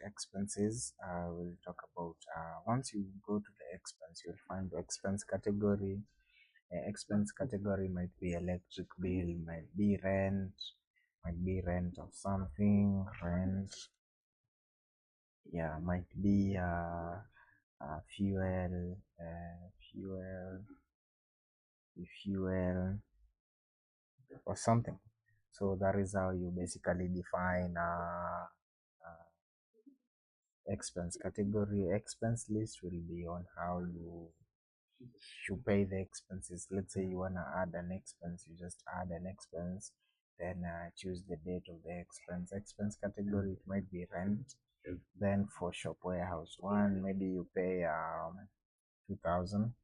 expenses. We'll talk about once you go to the expense, you'll find the expense category. Expense category might be electric bill, might be rent of something, rent. Yeah, might be fuel, fuel or something. So that is how you basically define expense category. Expense list will be on how you pay the expenses. Let's say you want to add an expense, you just add an expense, then choose the date of the expense. Expense category, it might be rent. Then for shop warehouse one, maybe you pay 2,000,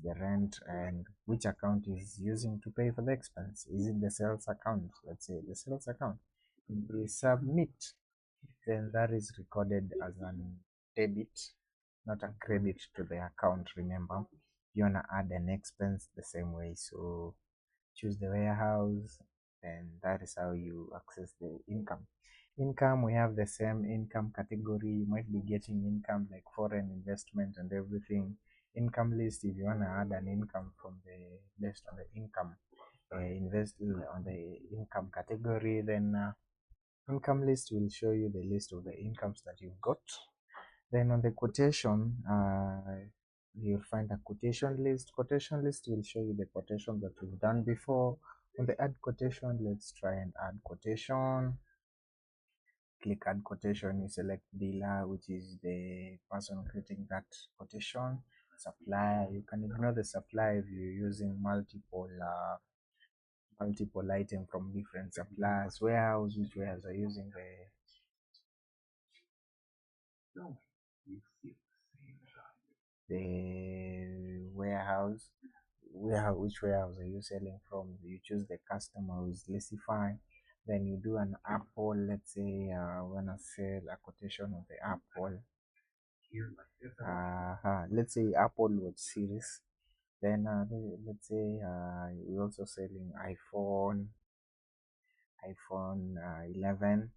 the rent, and which account is using to pay for the expense. Is it the sales account? Let's say the sales account. We submit, then that is recorded as an debit, not a credit to the account. Remember, you wanna add an expense the same way, so choose the warehouse, and that is how you access the income. Income, we have the same income category. You might be getting income like foreign investment and everything. Income list, if you want to add an income from the based on the income, invest on the income category, then income list will show you the list of the incomes that you've got. Then on the quotation, you'll find a quotation list. Quotation list will show you the quotation that we've done before. On the add quotation, let's try and add quotation. Click add quotation, you select dealer, which is the person creating that quotation. Supplier, you can ignore the supplier if you're using multiple items from different suppliers. Warehouse, which warehouse are using the warehouse, which warehouse are you selling from? You choose the customer with Leesify, then you do an Apple. Let's say when I sell a quotation of the Apple, let's say Apple Watch series. Then let's say you're also selling iPhone 11.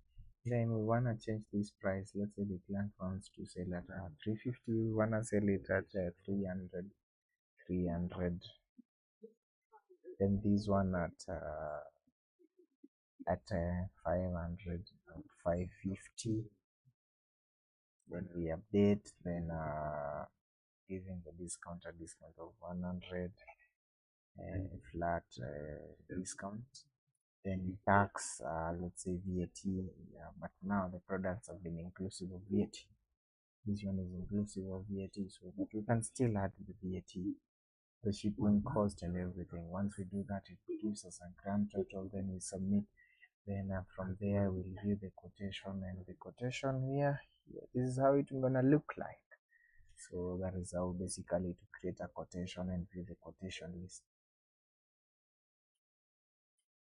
Then we want to change this price. Let's say the client wants to sell at 350, we want to sell it at 300. Then this one at 500, 550. Then we update, then giving the discount a discount of 100, flat discount. Then tax, let's say VAT, but now the products have been inclusive of VAT. This one is inclusive of VAT, so but we can still add the VAT, the shipping cost and everything. Once we do that, it gives us a grand total, then we submit. Then from there we'll view the quotation, and the quotation here, this is how it's gonna look like. So that is how basically to create a quotation and view the quotation list.